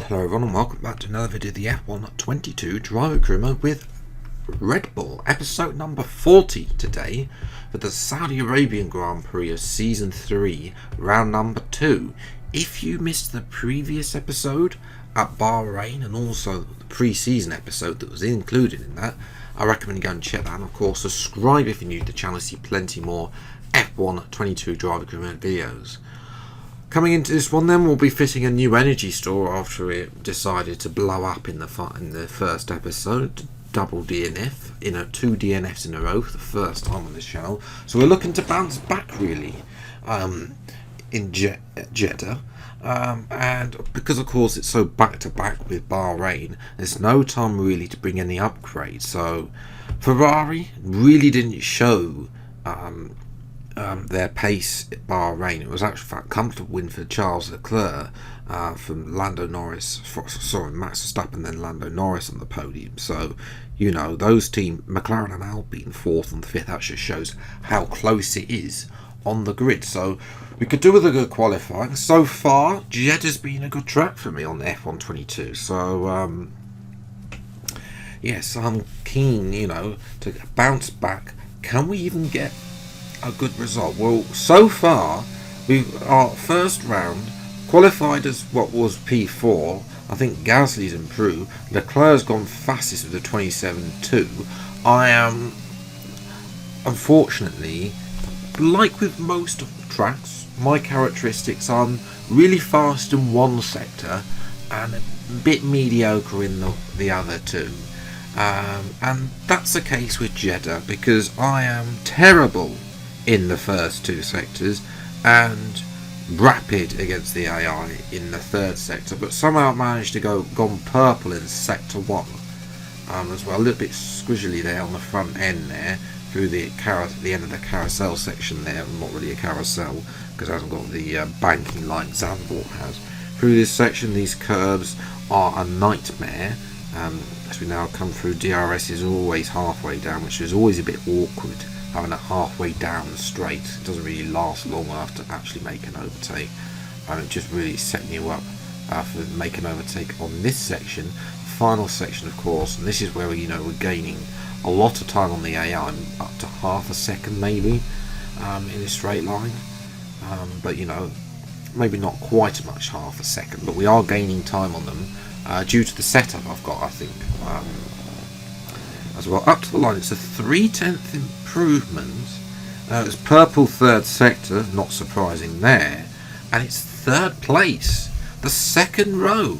Hello everyone and welcome back to another video of the F1 22 Driver Crewman with Red Bull, episode number 40 today for the Saudi Arabian Grand Prix of Season 3, round number 2. If you missed the previous episode at Bahrain and also the pre-season episode that was included in that, I recommend you go and check that, and of course subscribe if you're new to the channel to see plenty more F1 22 Driver Crewman videos. Coming into this one then, we'll be fitting a new energy store after it decided to blow up in the first episode. Double DNF, two DNFs in a row for the first time on this channel. So we're looking to bounce back really in Jeddah. And because of course it's so back to back with Bahrain, there's no time really to bring any upgrades. So Ferrari really didn't show their pace at Bahrain. It was actually a comfortable win for Charles Leclerc from Max Verstappen, then Lando Norris on the podium. So, you know, those teams, McLaren and Alpine, 4th and 5th, that just shows how close it is on the grid. So we could do with a good qualifying. So far, Jeddah's been a good track for me on the F1 22. So, yes, I'm keen, to bounce back. Can we even get a good result? Well, so far our first round qualified as what was P4. I think Gasly's improved. Leclerc's gone fastest with the 27.2. I am, unfortunately, like with most of the tracks, my characteristics, I'm really fast in one sector and a bit mediocre in the other two. And that's the case with Jeddah, because I am terrible in the first two sectors and rapid against the AI in the third sector, but somehow managed to gone purple in sector 1 as well. A little bit squishily there on the front end there through the end of the carousel section there. Not really a carousel because it hasn't got the banking like Zandvoort has. Through this section, these curves are a nightmare. As we now come through, DRS is always halfway down, which is always a bit awkward, having it halfway down the straight. It doesn't really last long enough to actually make an overtake, and it just really setting you up for making an overtake on this section. The final section, of course, and this is where we're gaining a lot of time on the AI, up to half a second maybe in a straight line, but maybe not quite as much, half a second, but we are gaining time on them due to the setup I've got, I think, as well. Up to the line, it's a 3/10 improvement. It's purple third sector, not surprising there, and it's third place, the second row.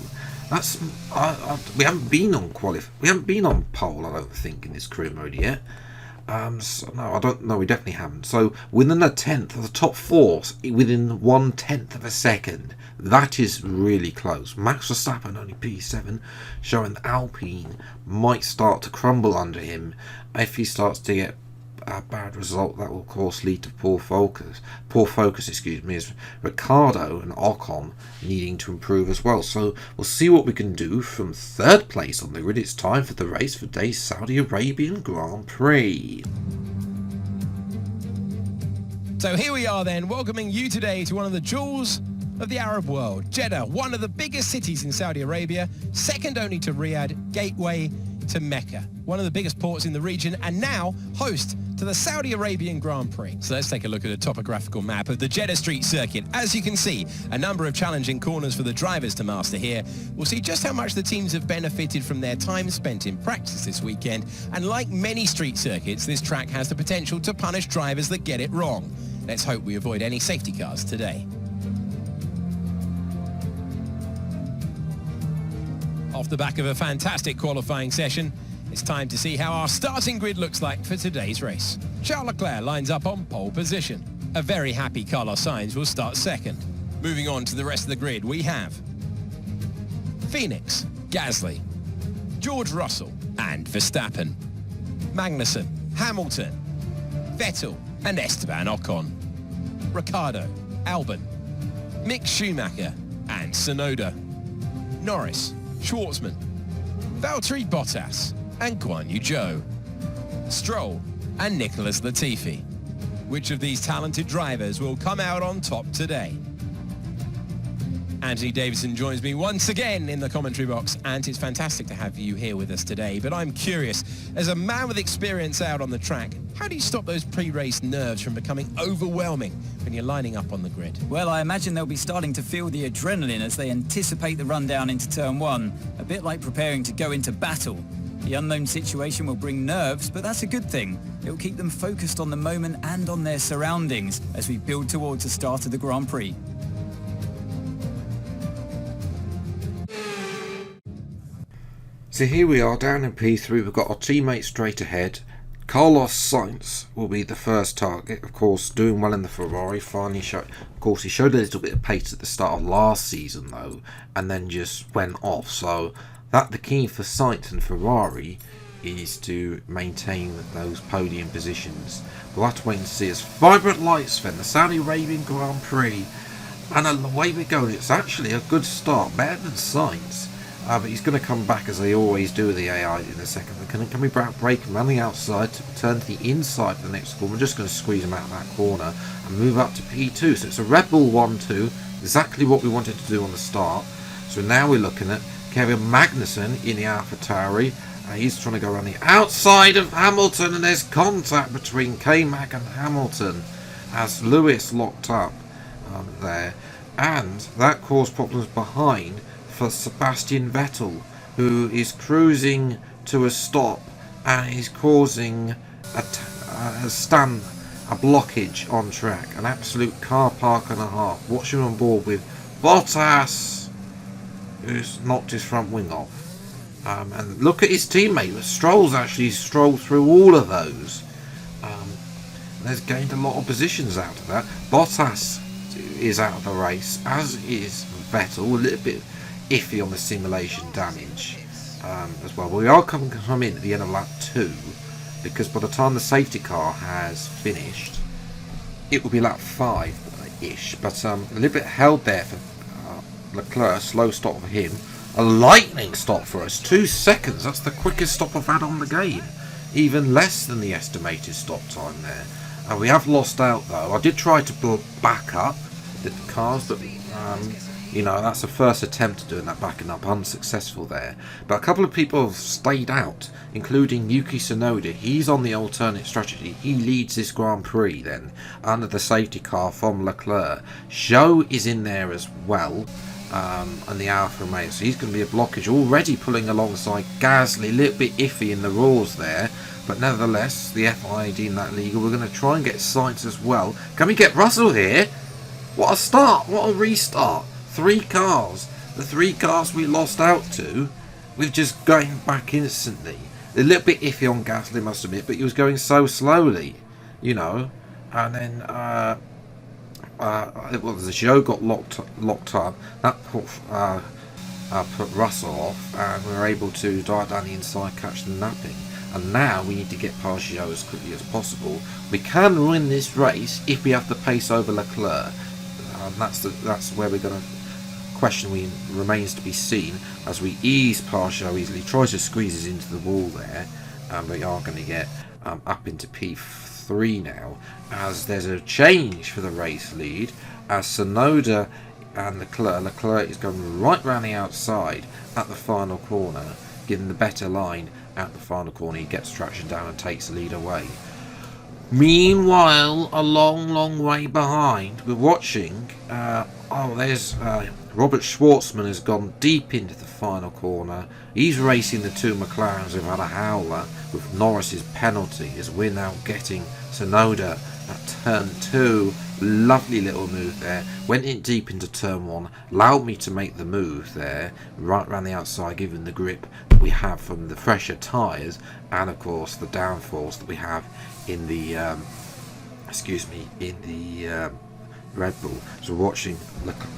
That's we haven't been on we haven't been on pole, I don't think, in this career mode yet. So no, I don't know. We definitely haven't. So within a tenth of the top four, within 1/10 of a second, that is really close. Max Verstappen only P7, showing that Alpine might start to crumble under him if he starts to get a bad result. That will of course lead to poor focus. Is Ricciardo and Ocon needing to improve as well. So we'll see what we can do from third place on the grid. It's time for the race for today's Saudi Arabian Grand Prix. So here we are then, welcoming you today to one of the jewels of the Arab world, Jeddah, one of the biggest cities in Saudi Arabia, second only to Riyadh, gateway to Mecca, one of the biggest ports in the region, and now host to the Saudi Arabian Grand Prix. So let's take a look at a topographical map of the Jeddah Street Circuit. As you can see, a number of challenging corners for the drivers to master here. We'll see just how much the teams have benefited from their time spent in practice this weekend, and like many street circuits, this track has the potential to punish drivers that get it wrong. Let's hope we avoid any safety cars today. Off the back of a fantastic qualifying session, it's time to see how our starting grid looks like for today's race. Charles Leclerc lines up on pole position. A very happy Carlos Sainz will start second. Moving on to the rest of the grid, we have Phoenix, Gasly, George Russell and Verstappen, Magnussen, Hamilton, Vettel and Esteban Ocon, Ricciardo, Albon, Mick Schumacher and Tsunoda, Norris, Schwartzman, Valtteri Bottas and Guan Yu Zhou, Stroll and Nicholas Latifi. Which of these talented drivers will come out on top today? Anthony Davidson joins me once again in the commentary box, and it's fantastic to have you here with us today. But I'm curious, as a man with experience out on the track, how do you stop those pre-race nerves from becoming overwhelming when you're lining up on the grid? Well, I imagine they'll be starting to feel the adrenaline as they anticipate the rundown into turn one, a bit like preparing to go into battle. The unknown situation will bring nerves, but that's a good thing. It will keep them focused on the moment and on their surroundings as we build towards the start of the Grand Prix. So here we are down in P3, we've got our teammate straight ahead. Carlos Sainz will be the first target, of course, doing well in the Ferrari. Finally showed, of course, he showed a little bit of pace at the start of last season though, and then just went off. So that the key for Sainz and Ferrari is to maintain those podium positions. We'll have to wait and see. As vibrant lights then, the Saudi Arabian Grand Prix, and the way we're going, it's actually a good start, better than Sainz. But he's going to come back as they always do with the AI in a second. Can we brake him around the outside to turn to the inside for the next corner? We're just going to squeeze him out of that corner and move up to P2. So it's a Red Bull 1-2, exactly what we wanted to do on the start. So now we're looking at Kevin Magnussen in the AlphaTauri. He's trying to go around the outside of Hamilton, and there's contact between K-Mag and Hamilton as Lewis locked up there. And that caused problems behind for Sebastian Vettel, who is cruising to a stop and is causing a blockage on track, an absolute car park and a half. Watching on board with Bottas, who's knocked his front wing off, and look at his teammate. Stroll's actually strolled through all of those. There's gained a lot of positions out of that. Bottas is out of the race, as is Vettel, a little bit iffy on the simulation damage as well. But we are coming in at the end of lap 2, because by the time the safety car has finished, it will be lap 5-ish. But a little bit held there for Leclerc, slow stop for him. A lightning stop for us, 2 seconds. That's the quickest stop I've had on the game. Even less than the estimated stop time there. And we have lost out though. I did try to back up the cars, but you know, that's the first attempt at doing that, backing up, unsuccessful there. But a couple of people have stayed out, including Yuki Tsunoda. He's on the alternate strategy. He leads this Grand Prix then, under the safety car from Leclerc. Zhou is in there as well, and the Alfa Romeo. So he's going to be a blockage, already pulling alongside Gasly. A little bit iffy in the rules there, but nevertheless, the FIA deemed that legal. We're going to try and get Sainz as well. Can we get Russell here? What a start, what a restart. 3 cars, the 3 cars we lost out to, we're just going back instantly. A little bit iffy on Gasly, must admit, but he was going so slowly, you know. And then the show got locked up. That put Russell off, and we were able to dive down the inside, catch the napping. And now we need to get past Zhou as quickly as possible. We can win this race if we have the pace over Leclerc. That's where we're going to question remains to be seen as we ease past Zhou easily. Tries to squeeze us into the wall there, and we are going to get up into P3 now, as there's a change for the race lead, as Tsunoda and Leclerc is going right round the outside at the final corner, giving the better line at the final corner. He gets traction down and takes the lead away. Meanwhile, a long way behind, we're watching. There's Robert Schwartzman has gone deep into the final corner. He's racing the 2 McLarens who've had a howler with Norris's penalty, as we're now getting Tsunoda at turn 2. Lovely little move there. Went in deep into turn 1. Allowed me to make the move there, right around the outside, given the grip that we have from the fresher tyres, and of course the downforce that we have in the Red Bull. So we're watching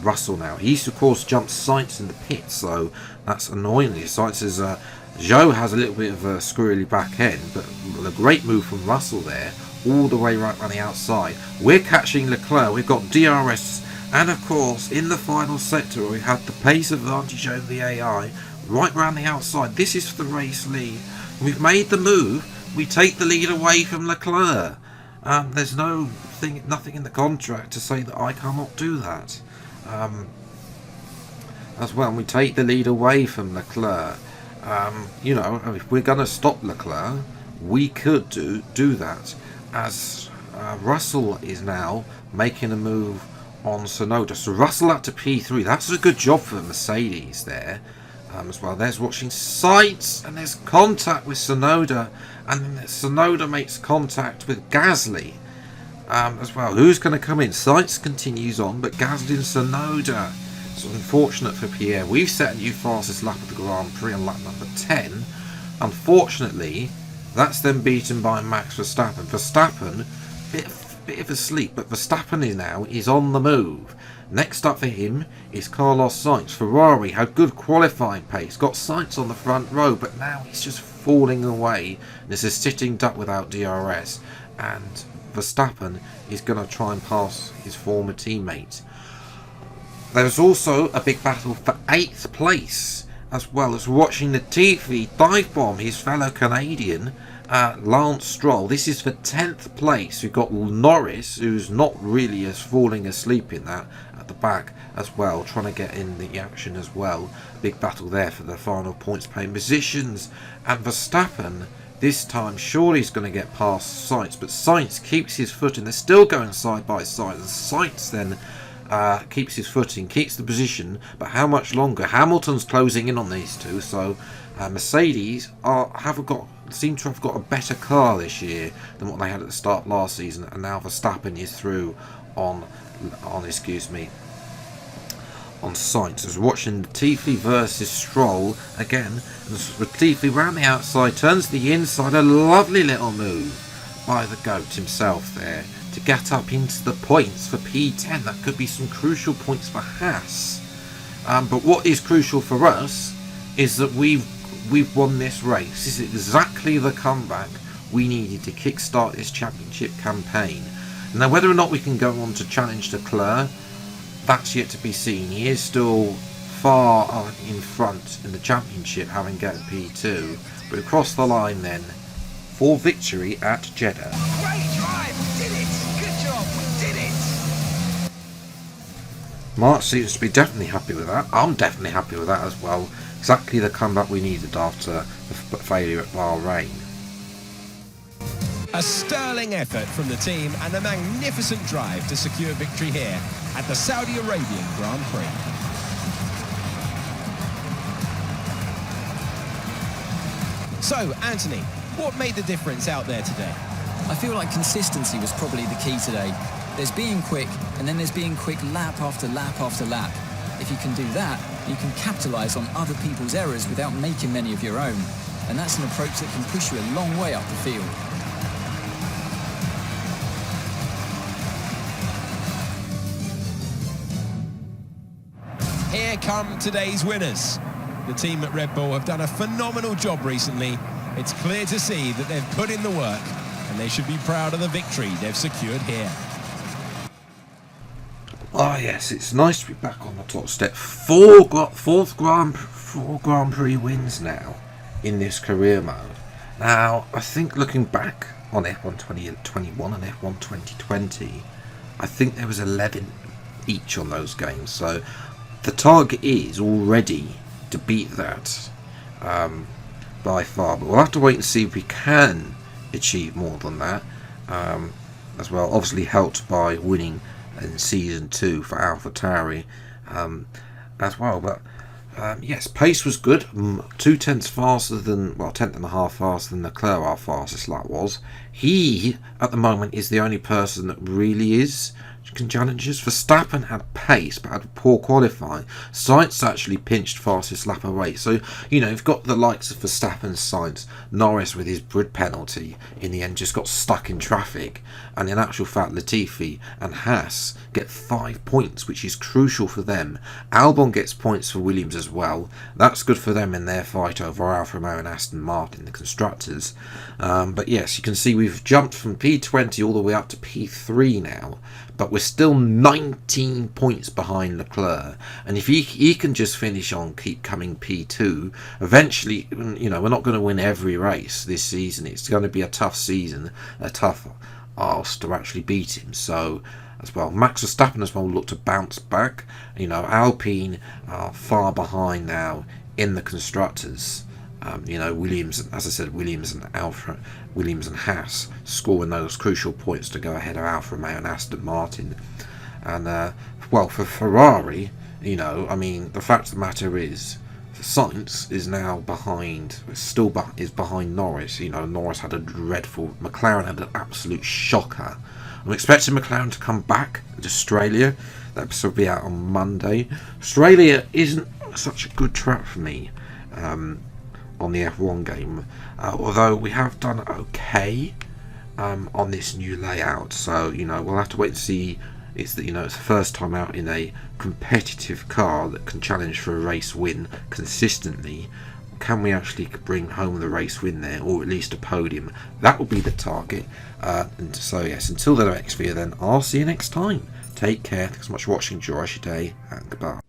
Russell now. He's of course jumped Sainz in the pit, so that's annoyingly. Sainz is Zhou has a little bit of a squirrely back end, but a great move from Russell there, all the way right on the outside. We're catching Leclerc. We've got DRS, and of course in the final sector we have the pace advantage over the AI right round the outside. This is for the race lead. We've made the move. We take the lead away from Leclerc. There's nothing in the contract to say that I cannot do that. as well. And we take the lead away from Leclerc. You know, if we're going to stop Leclerc, we could do that, as Russell is now making a move on Tsunoda. So Russell up to P3. That's a good job for Mercedes there. As well, there's watching Sainz, and there's contact with Tsunoda, and then Tsunoda makes contact with Gasly as well. Who's going to come in? Sainz continues on, but Gasly and Tsunoda. So unfortunate for Pierre. We've set a new fastest lap of the Grand Prix on lap number 10. Unfortunately, that's then beaten by Max Verstappen. Verstappen, bit of a sleep, but Verstappen is on the move. Next up for him is Carlos Sainz. Ferrari had good qualifying pace, got Sainz on the front row, but now he's just falling away. This is sitting duck without DRS, and Verstappen is going to try and pass his former teammate. There's also a big battle for 8th place, as well as watching Latifi dive bomb his fellow Canadian Lance Stroll. This is for 10th place. We've got Norris, who's not really as falling asleep in that, at the back as well, trying to get in the action as well. Big battle there for the final points paying positions. And Verstappen, this time, surely he's going to get past Sainz, but Sainz keeps his footing. They're still going side by side, and Sainz then keeps his footing, keeps the position, but how much longer? Hamilton's closing in on these two, so Mercedes seem to have got a better car this year than what they had at the start of last season, and now Verstappen is through on Sainz. As watching Latifi versus Stroll again, Latifi round the outside, turns the inside, a lovely little move by the GOAT himself there to get up into the points for P10. That could be some crucial points for Haas. But what is crucial for us is that we've won this race. This is exactly the comeback we needed to kickstart this championship campaign. Now, whether or not we can go on to challenge Leclerc, that's yet to be seen. He is still far in front in the championship, having got P2. But across the line then for victory at Jeddah. Great drive, we did it! Good job, we did it! Mark seems to be definitely happy with that. I'm definitely happy with that as well. Exactly the comeback we needed after the failure at Bahrain. A sterling effort from the team and a magnificent drive to secure victory here at the Saudi Arabian Grand Prix. So, Anthony, what made the difference out there today? I feel like consistency was probably the key today. There's being quick, and then there's being quick lap after lap after lap. If you can do that, you can capitalise on other people's errors without making many of your own. And that's an approach that can push you a long way up the field. Here come today's winners. The team at Red Bull have done a phenomenal job recently. It's clear to see that they've put in the work, and they should be proud of the victory they've secured here. Oh yes, it's nice to be back on the top step. Four Grand Prix wins now in this career mode. Now, I think looking back on F1 2021 and F1 2020, I think there was 11 each on those games. So the target is already to beat that by far. But we'll have to wait and see if we can achieve more than that as well. Obviously helped by winning in Season 2 for AlphaTauri as well. But yes, pace was good. 0.2 faster than, well, 10.5 faster than Leclerc, our fastest lap was. He, at the moment, is the only person that really can challenge us. Verstappen had pace but had poor qualifying. Sainz actually pinched fastest lap away. So, you know, you've got the likes of Verstappen, Sainz, Norris with his grid penalty in the end just got stuck in traffic, and in actual fact Latifi and Haas get 5 points, which is crucial for them. Albon gets points for Williams as well. That's good for them in their fight over Alfa Romeo and Aston Martin, the constructors. But yes, you can see we've jumped from P20 all the way up to P3 now, but we're still 19 points behind Leclerc, and if he can just finish on keep coming P2, eventually, you know, we're not going to win every race this season. It's going to be a tough season, a tough arse to actually beat him. So as well. Max Verstappen as well look to bounce back. You know, Alpine are far behind now in the constructors. You know, Williams, as I said, Williams and Haas scoring those crucial points to go ahead of Alfa Romeo and Aston Martin. And well, for Ferrari, you know, I mean, the fact of the matter is, Sainz is now behind, is behind Norris. You know, Norris had a dreadful, McLaren had an absolute shocker. I'm expecting McLaren to come back to Australia. That episode will be out on Monday. Australia isn't such a good track for me on the F1 game, although we have done okay on this new layout. So, you know, we'll have to wait and see. It's the first time out in a competitive car that can challenge for a race win consistently. Can we actually bring home the race win there, or at least a podium? That will be the target. And so yes, until the next video then, I'll see you next time. Take care, thanks so much for watching, enjoy your day, and goodbye.